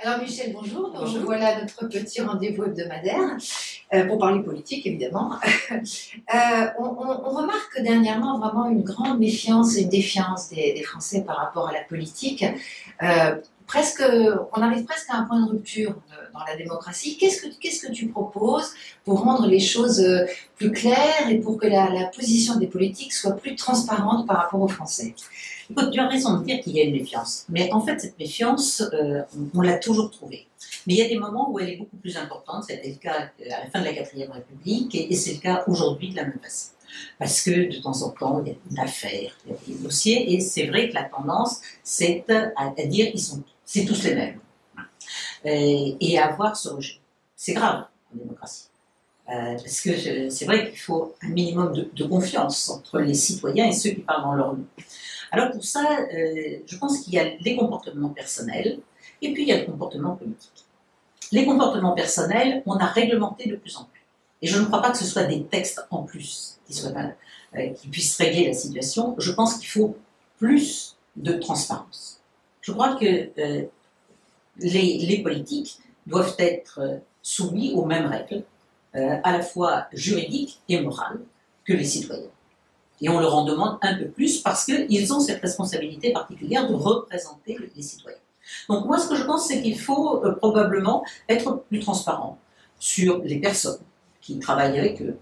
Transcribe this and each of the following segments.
Alors Michel, bonjour. Bonjour. Donc, voilà notre petit rendez-vous hebdomadaire pour parler politique, évidemment. On remarque dernièrement vraiment une grande méfiance et une défiance des Français par rapport à la politique. On arrive presque à un point de rupture dans la démocratie. Qu'est-ce que tu proposes pour rendre les choses plus claires et pour que la position des politiques soit plus transparente par rapport aux Français? Écoute, tu as raison de dire qu'il y a une méfiance. Mais en fait, cette méfiance, on l'a toujours trouvée. Mais il y a des moments où elle est beaucoup plus importante. C'était le cas à la fin de la IVe République et c'est le cas aujourd'hui de la même façon. Parce que de temps en temps, il y a une affaire, il y a des dossiers et c'est vrai que la tendance, c'est à dire c'est tous les mêmes. Et à avoir ce rejet. C'est grave en démocratie. Parce que c'est vrai qu'il faut un minimum de confiance entre les citoyens et ceux qui parlent dans leur nom. Alors pour ça, je pense qu'il y a les comportements personnels et puis il y a le comportement politique. Les comportements personnels, on a réglementé de plus en plus. Et je ne crois pas que ce soit des textes en plus qui puissent régler la situation. Je pense qu'il faut plus de transparence. Je crois que les politiques doivent être soumis aux mêmes règles, à la fois juridiques et morales, que les citoyens. Et on leur en demande un peu plus parce qu'ils ont cette responsabilité particulière de représenter les citoyens. Donc moi, ce que je pense, c'est qu'il faut probablement être plus transparent sur les personnes qui travaillent avec eux,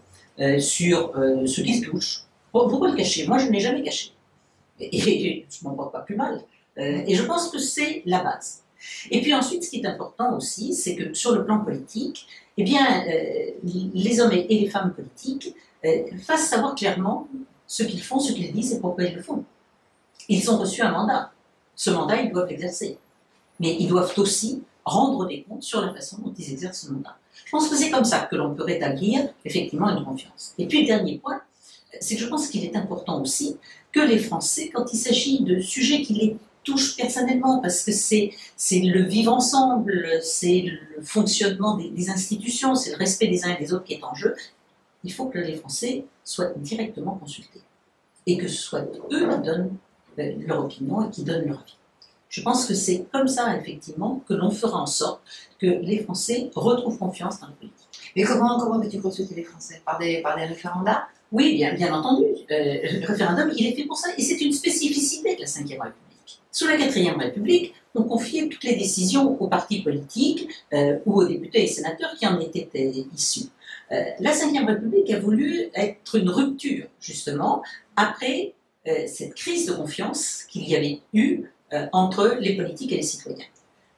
sur ce qu'ils touchent. Pourquoi le cacher? Moi, je ne l'ai jamais caché. Et je ne m'en porte pas plus mal. Et je pense que c'est la base. Et puis ensuite, ce qui est important aussi, c'est que sur le plan politique, eh bien, les hommes et les femmes politiques fassent savoir clairement ce qu'ils font, ce qu'ils disent et pourquoi ils le font. Ils ont reçu un mandat. Ce mandat, ils doivent l'exercer. Mais ils doivent aussi rendre des comptes sur la façon dont ils exercent ce mandat. Je pense que c'est comme ça que l'on peut rétablir effectivement une confiance. Et puis le dernier point, c'est que je pense qu'il est important aussi que les Français, quand il s'agit de sujets qui les touchent personnellement, parce que c'est le vivre ensemble, c'est le fonctionnement des institutions, c'est le respect des uns et des autres qui est en jeu, il faut que les Français soient directement consultés. Et que ce soit eux qui donnent leur opinion et qui donnent leur avis. Je pense que c'est comme ça, effectivement, que l'on fera en sorte que les Français retrouvent confiance dans la politique. Mais comment veux-tu consulter les Français? Par des référendats? Oui, bien entendu. Le référendum, il est fait pour ça. Et c'est une spécificité de la Ve République. Sous la IVe République, on confiait toutes les décisions aux partis politiques ou aux députés et sénateurs qui en étaient issus. La Ve République a voulu être une rupture, justement, après cette crise de confiance qu'il y avait eu entre les politiques et les citoyens.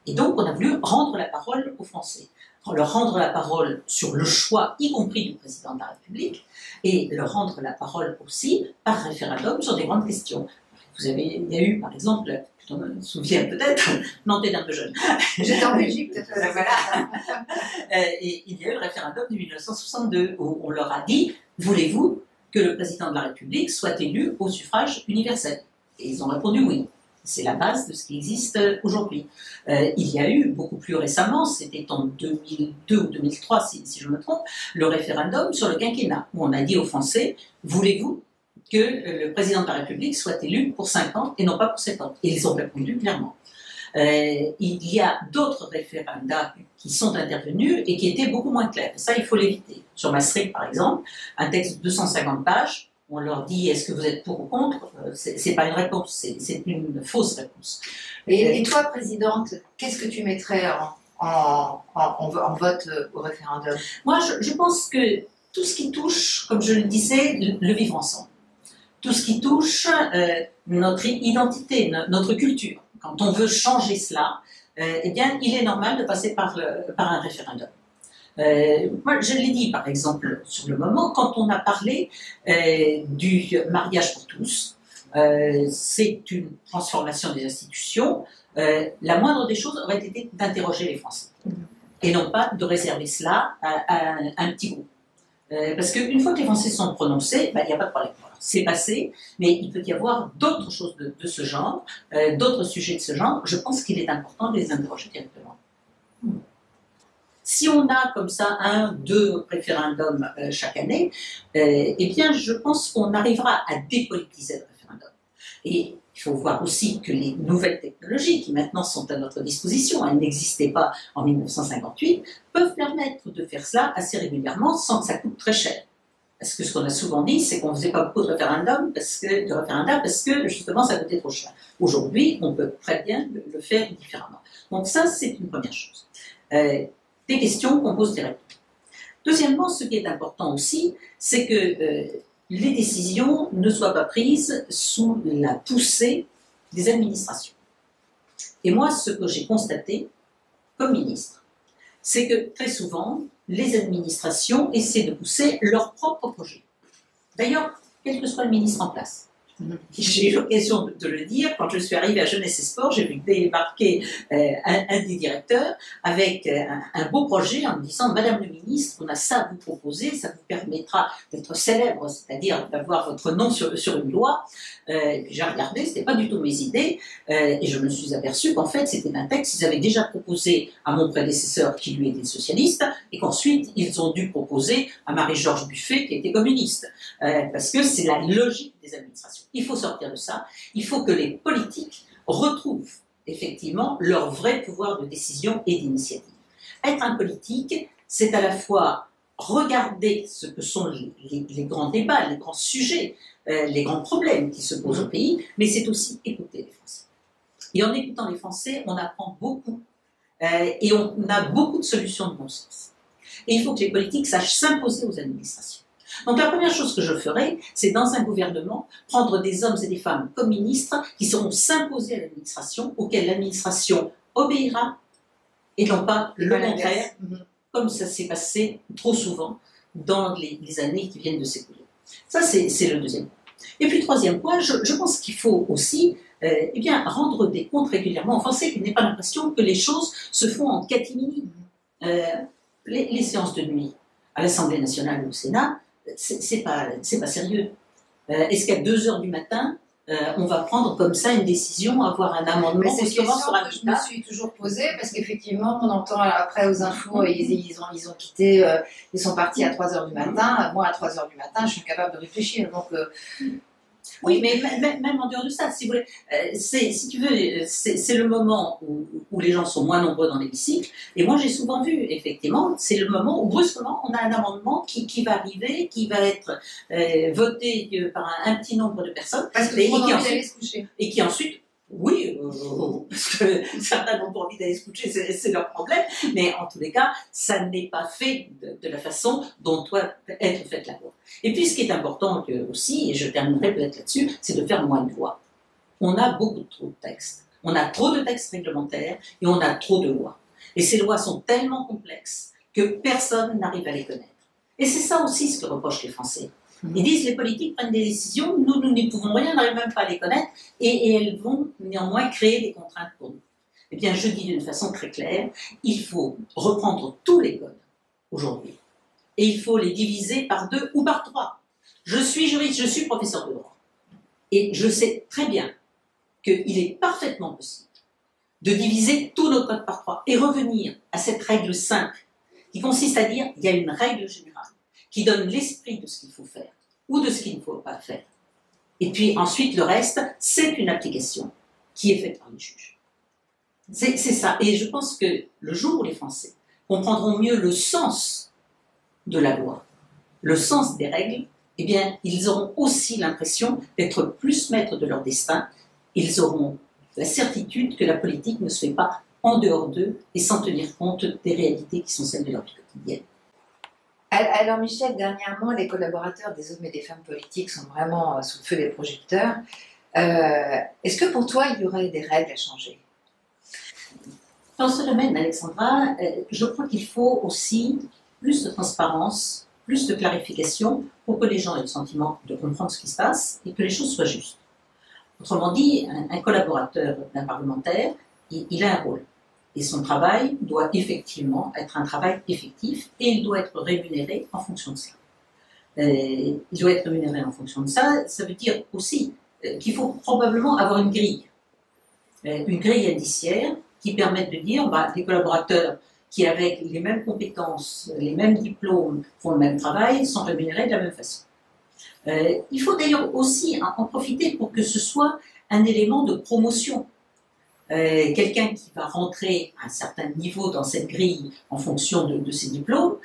Et donc, on a voulu rendre la parole aux Français. Leur rendre la parole sur le choix, y compris du président de la République, et leur rendre la parole aussi par référendum sur des grandes questions. Il y a eu, par exemple, tu t'en souviens peut-être, non, t'es un peu jeune. J'étais en Belgique, peut-être. Voilà. Et il y a eu le référendum de 1962, où on leur a dit, voulez-vous que le président de la République soit élu au suffrage universel? Et ils ont répondu oui. C'est la base de ce qui existe aujourd'hui. Il y a eu, beaucoup plus récemment, c'était en 2002 ou 2003, si je me trompe, le référendum sur le quinquennat, où on a dit aux Français, voulez-vous que le président de la République soit élu pour 5 ans et non pas pour 7 ans? Et ils ont répondu clairement. Il y a d'autres référendums qui sont intervenus et qui étaient beaucoup moins clairs. Et ça, il faut l'éviter. Sur Maastricht, par exemple, un texte de 250 pages, on leur dit est-ce que vous êtes pour ou contre? C'est pas une réponse, c'est une fausse réponse. Et toi, présidente, qu'est-ce que tu mettrais en vote au référendum? Moi, je pense que tout ce qui touche, comme je le disais, le vivre ensemble, tout ce qui touche notre identité, notre culture, quand on veut changer cela, eh bien, il est normal de passer par un référendum. Moi, je l'ai dit, par exemple, sur le moment, quand on a parlé du mariage pour tous, c'est une transformation des institutions. La moindre des choses aurait été d'interroger les Français, et non pas de réserver cela à un petit groupe. Parce qu'une fois que les Français sont prononcés, il n'y a pas de problème. Voilà. C'est passé, mais il peut y avoir d'autres choses de ce genre, d'autres sujets de ce genre. Je pense qu'il est important de les interroger directement. Si on a comme ça 1, 2 référendums chaque année, eh bien je pense qu'on arrivera à dépolitiser le référendum. Et il faut voir aussi que les nouvelles technologies qui maintenant sont à notre disposition, elles n'existaient pas en 1958, peuvent permettre de faire cela assez régulièrement sans que ça coûte très cher. Parce que ce qu'on a souvent dit, c'est qu'on ne faisait pas beaucoup de référendums parce que justement ça coûtait trop cher. Aujourd'hui, on peut très bien le faire différemment. Donc ça, c'est une première chose. Des questions qu'on pose directement. Deuxièmement, ce qui est important aussi, c'est que les décisions ne soient pas prises sous la poussée des administrations. Et moi, ce que j'ai constaté comme ministre, c'est que très souvent, les administrations essaient de pousser leur propre projet. D'ailleurs, quel que soit le ministre en place. J'ai eu l'occasion de le dire, quand je suis arrivée à Jeunesse et Sport, j'ai vu débarquer un des directeurs avec un beau projet en me disant « Madame le ministre, on a ça à vous proposer, ça vous permettra d'être célèbre, c'est-à-dire d'avoir votre nom sur une loi. » J'ai regardé, ce n'était pas du tout mes idées, et je me suis aperçue qu'en fait c'était un texte qu'ils avaient déjà proposé à mon prédécesseur qui lui était socialiste, et qu'ensuite ils ont dû proposer à Marie-Georges Buffet qui était communiste, parce que c'est la logique des administrations. Il faut sortir de ça, il faut que les politiques retrouvent effectivement leur vrai pouvoir de décision et d'initiative. Être un politique, c'est à la fois regarder ce que sont les grands débats, les grands sujets, les grands problèmes qui se posent au pays, mais c'est aussi écouter les Français. Et en écoutant les Français, on apprend beaucoup et on a beaucoup de solutions de bon sens. Et il faut que les politiques sachent s'imposer aux administrations. Donc la première chose que je ferai, c'est dans un gouvernement, prendre des hommes et des femmes comme ministres qui seront s'imposer à l'administration, auxquels l'administration obéira, et non pas le contraire, comme ça s'est passé trop souvent dans les années qui viennent de s'écouler. Ça, c'est le deuxième point. Et puis, troisième point, je pense qu'il faut aussi eh bien, rendre des comptes régulièrement aux Français, qu'il n'ait pas l'impression que les choses se font en catimini. Les séances de nuit à l'Assemblée nationale ou au Sénat, c'est pas sérieux. Est-ce qu'à 2 heures du matin, on va prendre comme ça une décision, avoir un amendement? C'est une question que je me suis toujours posée, parce qu'effectivement, on entend après aux infos, ils ont quitté, ils sont partis à 3 heures du matin. Moi, à 3 heures du matin, je suis incapable de réfléchir. Donc, oui, mais même en dehors de ça, si vous voulez, si tu veux, c'est le moment où les gens sont moins nombreux dans l'hémicycle. Et moi, j'ai souvent vu, effectivement, c'est le moment où brusquement, on a un amendement qui va arriver, qui va être voté par un petit nombre de personnes. Parce que et qui ensuite, oui, parce que certains n'ont pas envie d'aller se coucher, c'est leur problème, mais en tous les cas, ça n'est pas fait de la façon dont doit être faite la loi. Et puis ce qui est important aussi, et je terminerai peut-être là-dessus, c'est de faire moins de lois. On a beaucoup trop de textes, on a trop de textes réglementaires et on a trop de lois. Et ces lois sont tellement complexes que personne n'arrive à les connaître. Et c'est ça aussi ce que reprochent les Français. Ils disent les politiques prennent des décisions, nous n'y pouvons rien, on n'arrive même pas à les connaître, et elles vont néanmoins créer des contraintes pour nous. Eh bien, je dis d'une façon très claire, il faut reprendre tous les codes aujourd'hui, et il faut les diviser par 2 ou par 3. Je suis juriste, je suis professeur de droit, et je sais très bien qu'il est parfaitement possible de diviser tous nos codes par 3 et revenir à cette règle simple qui consiste à dire qu'il y a une règle générale qui donne l'esprit de ce qu'il faut faire ou de ce qu'il ne faut pas faire. Et puis ensuite, le reste, c'est une application qui est faite par les juges. C'est ça. Et je pense que le jour où les Français comprendront mieux le sens de la loi, le sens des règles, eh bien, ils auront aussi l'impression d'être plus maîtres de leur destin. Ils auront la certitude que la politique ne se fait pas en dehors d'eux et sans tenir compte des réalités qui sont celles de leur vie quotidienne. Alors Michel, dernièrement, les collaborateurs des hommes et des femmes politiques sont vraiment sous le feu des projecteurs. Est-ce que pour toi, il y aurait des règles à changer? Dans ce domaine, Alexandra, je crois qu'il faut aussi plus de transparence, plus de clarification pour que les gens aient le sentiment de comprendre ce qui se passe et que les choses soient justes. Autrement dit, un collaborateur d'un parlementaire, il a un rôle. Et son travail doit effectivement être un travail effectif et il doit être rémunéré en fonction de ça. Il doit être rémunéré en fonction de ça. Ça veut dire aussi qu'il faut probablement avoir une grille indiciaire qui permette de dire les collaborateurs qui, avec les mêmes compétences, les mêmes diplômes, font le même travail, sont rémunérés de la même façon. Il faut d'ailleurs aussi en profiter pour que ce soit un élément de promotion. Quelqu'un qui va rentrer à un certain niveau dans cette grille en fonction de ses diplômes,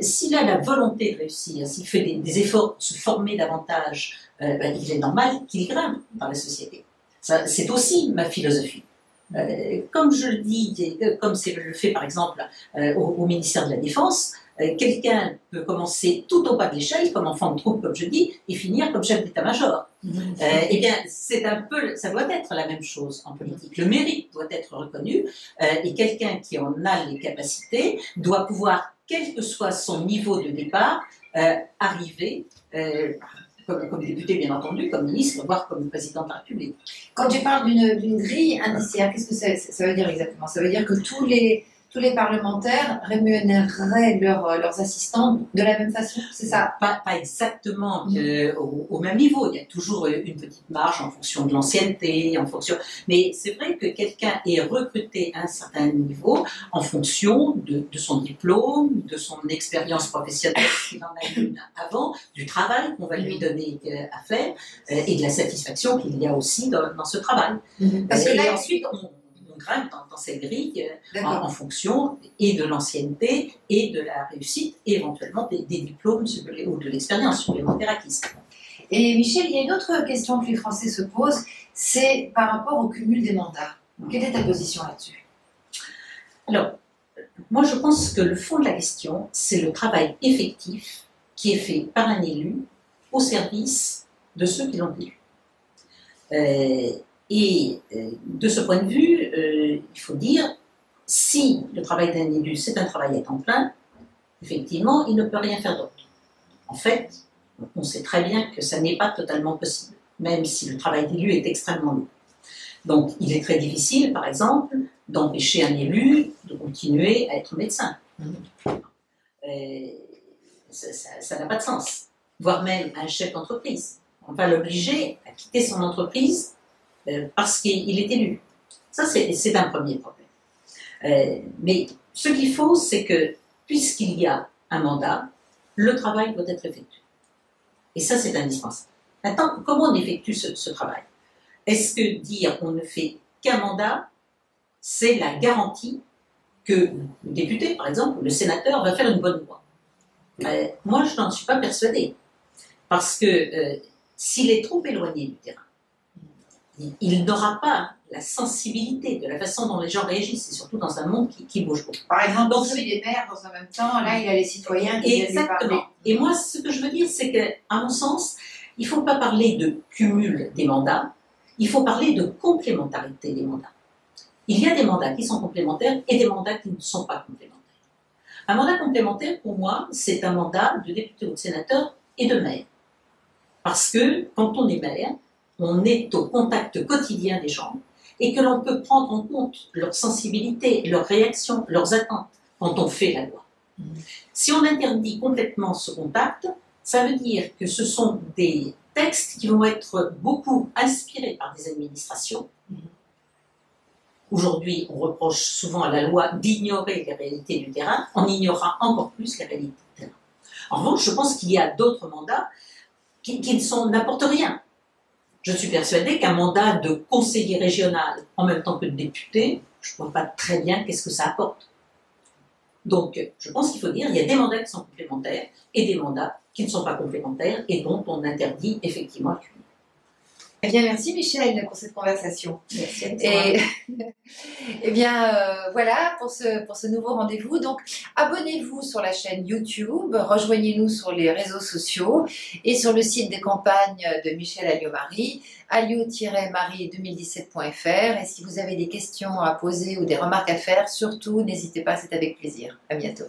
s'il a la volonté de réussir, s'il fait des efforts pour se former davantage, il est normal qu'il grimpe dans la société. C'est aussi ma philosophie. Comme je le dis, comme je le fais par exemple au ministère de la Défense, quelqu'un peut commencer tout au bas de l'échelle, comme enfant de troupe, comme je dis, et finir comme chef d'état-major. Eh bien, c'est un peu, ça doit être la même chose en politique. Le mérite doit être reconnu, et quelqu'un qui en a les capacités doit pouvoir, quel que soit son niveau de départ, arriver, comme député bien entendu, comme ministre, voire comme président de la République. Quand tu parles d'une grille indiciaire, qu'est-ce que ça veut dire exactement? Ça veut dire que tous les parlementaires rémunéreraient leurs assistants de la même façon, c'est ça? Pas exactement au même niveau. Il y a toujours une petite marge en fonction de l'ancienneté, mais c'est vrai que quelqu'un est recruté à un certain niveau en fonction de son diplôme, de son expérience professionnelle, s'il en a une avant, du travail qu'on va lui donner à faire et de la satisfaction qu'il y a aussi dans ce travail. Parce que là, ensuite, on grimpe dans cette grille en fonction et de l'ancienneté et de la réussite et éventuellement des diplômes ou de l'expérience supplémentaire acquise. Et Michel, il y a une autre question que les Français se posent, c'est par rapport au cumul des mandats. Quelle est ta position là-dessus? Alors, moi je pense que le fond de la question, c'est le travail effectif qui est fait par un élu au service de ceux qui l'ont élu. Et de ce point de vue, il faut dire, si le travail d'un élu, c'est un travail à temps plein, effectivement, il ne peut rien faire d'autre. En fait, on sait très bien que ça n'est pas totalement possible, même si le travail d'élu est extrêmement lourd. Donc, il est très difficile, par exemple, d'empêcher un élu de continuer à être médecin. Ça n'a pas de sens. Voire même un chef d'entreprise. On va l'obliger à quitter son entreprise parce qu'il est élu. Ça, c'est un premier problème. Mais ce qu'il faut, c'est que, puisqu'il y a un mandat, le travail doit être effectué. Et ça, c'est indispensable. Maintenant, comment on effectue ce travail? Est-ce que dire on ne fait qu'un mandat, c'est la garantie que le député, par exemple, ou le sénateur va faire une bonne loi? Moi, je n'en suis pas persuadée. Parce que s'il est trop éloigné du terrain, il n'aura pas la sensibilité de la façon dont les gens réagissent, et surtout dans un monde qui bouge beaucoup. Par exemple, donc, celui des maires, dans un même temps, là, il y a les citoyens qui viennent lui parler. Exactement. Et moi, ce que je veux dire, c'est qu'à mon sens, il ne faut pas parler de cumul des mandats, il faut parler de complémentarité des mandats. Il y a des mandats qui sont complémentaires et des mandats qui ne sont pas complémentaires. Un mandat complémentaire, pour moi, c'est un mandat de député ou de sénateur et de maire. Parce que quand on est maire, on est au contact quotidien des gens et que l'on peut prendre en compte leurs sensibilités, leurs réactions, leurs attentes quand on fait la loi. Si on interdit complètement ce contact, ça veut dire que ce sont des textes qui vont être beaucoup inspirés par des administrations. Aujourd'hui, on reproche souvent à la loi d'ignorer les réalités du terrain, on ignorera encore plus les réalités du terrain. En revanche, je pense qu'il y a d'autres mandats qui n'apportent rien. Je suis persuadée qu'un mandat de conseiller régional en même temps que de député, je ne vois pas très bien qu'est-ce que ça apporte. Donc, je pense qu'il faut dire qu'il y a des mandats qui sont complémentaires et des mandats qui ne sont pas complémentaires et dont on interdit effectivement le cumul. Eh bien, merci Michel pour cette conversation. Merci. Eh bien, voilà pour ce nouveau rendez-vous. Donc, abonnez-vous sur la chaîne YouTube, rejoignez-nous sur les réseaux sociaux et sur le site des campagnes de Michel Alliot-Marie, alliot-marie2017.fr. Et si vous avez des questions à poser ou des remarques à faire, surtout, n'hésitez pas, c'est avec plaisir. À bientôt.